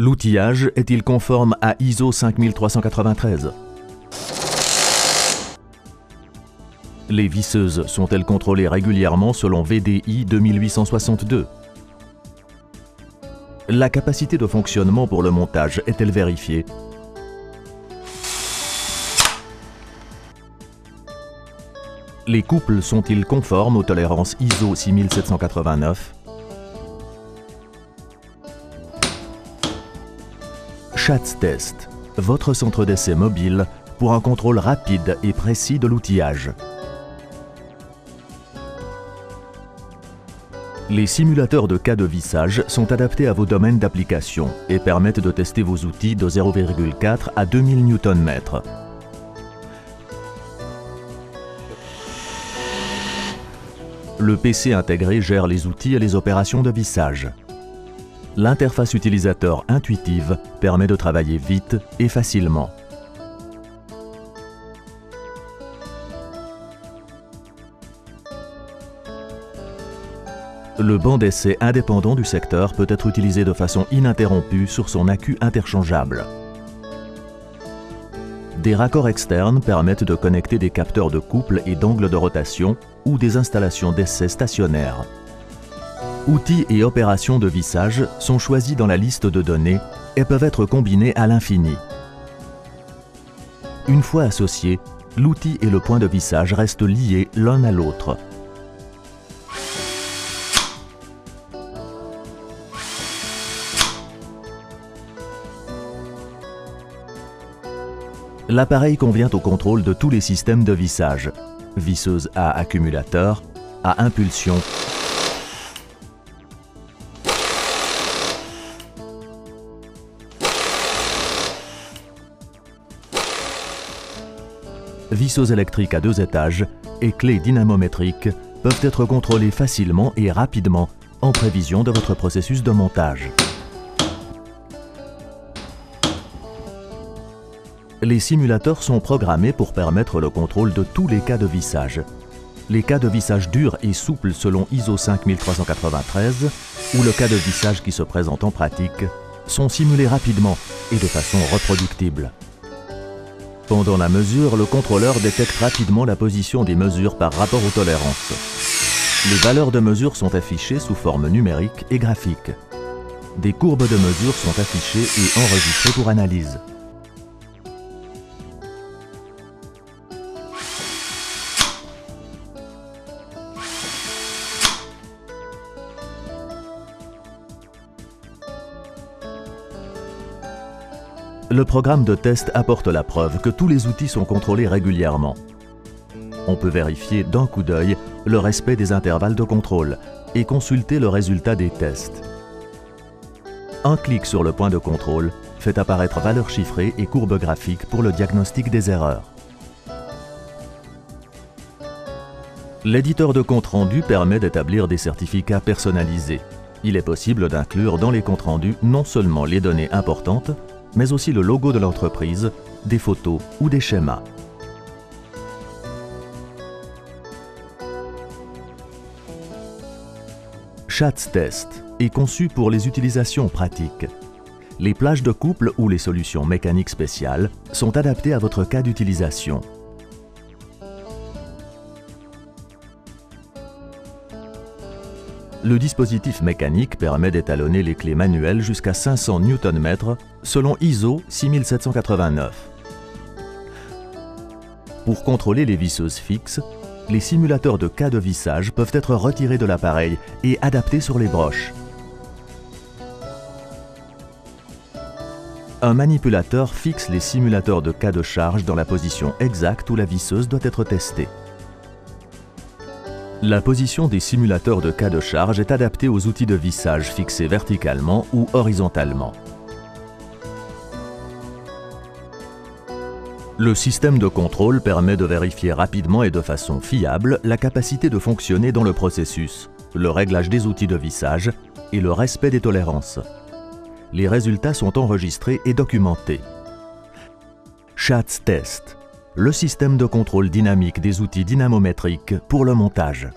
L'outillage est-il conforme à ISO 5393? Les visseuses sont-elles contrôlées régulièrement selon VDI 2862? La capacité de fonctionnement pour le montage est-elle vérifiée? Les couples sont-ils conformes aux tolérances ISO 6789? Schatztest, votre centre d'essai mobile pour un contrôle rapide et précis de l'outillage. Les simulateurs de cas de vissage sont adaptés à vos domaines d'application et permettent de tester vos outils de 0,4 à 2000 Nm. Le PC intégré gère les outils et les opérations de vissage. L'interface utilisateur intuitive permet de travailler vite et facilement. Le banc d'essai indépendant du secteur peut être utilisé de façon ininterrompue sur son accu interchangeable. Des raccords externes permettent de connecter des capteurs de couple et d'angle de rotation ou des installations d'essai stationnaires. Outils et opérations de vissage sont choisis dans la liste de données et peuvent être combinés à l'infini. Une fois associés, l'outil et le point de vissage restent liés l'un à l'autre. L'appareil convient au contrôle de tous les systèmes de vissage, visseuse à accumulateur, à impulsion, visseuses électriques à 2 étages et clés dynamométriques peuvent être contrôlées facilement et rapidement en prévision de votre processus de montage. Les simulateurs sont programmés pour permettre le contrôle de tous les cas de vissage. Les cas de vissage durs et souples selon ISO 5393 ou le cas de vissage qui se présente en pratique sont simulés rapidement et de façon reproductible. Pendant la mesure, le contrôleur détecte rapidement la position des mesures par rapport aux tolérances. Les valeurs de mesure sont affichées sous forme numérique et graphique. Des courbes de mesure sont affichées et enregistrées pour analyse. Le programme de test apporte la preuve que tous les outils sont contrôlés régulièrement. On peut vérifier d'un coup d'œil le respect des intervalles de contrôle et consulter le résultat des tests. Un clic sur le point de contrôle fait apparaître valeurs chiffrées et courbes graphiques pour le diagnostic des erreurs. L'éditeur de compte rendu permet d'établir des certificats personnalisés. Il est possible d'inclure dans les comptes rendus non seulement les données importantes, mais aussi le logo de l'entreprise, des photos ou des schémas. Schatztest est conçu pour les utilisations pratiques. Les plages de couple ou les solutions mécaniques spéciales sont adaptées à votre cas d'utilisation. Le dispositif mécanique permet d'étalonner les clés manuelles jusqu'à 500 Nm selon ISO 6789. Pour contrôler les visseuses fixes, les simulateurs de cas de vissage peuvent être retirés de l'appareil et adaptés sur les broches. Un manipulateur fixe les simulateurs de cas de charge dans la position exacte où la visseuse doit être testée. La position des simulateurs de cas de charge est adaptée aux outils de vissage fixés verticalement ou horizontalement. Le système de contrôle permet de vérifier rapidement et de façon fiable la capacité de fonctionner dans le processus, le réglage des outils de vissage et le respect des tolérances. Les résultats sont enregistrés et documentés. Schatztest, le système de contrôle dynamique des outils dynamométriques pour le montage.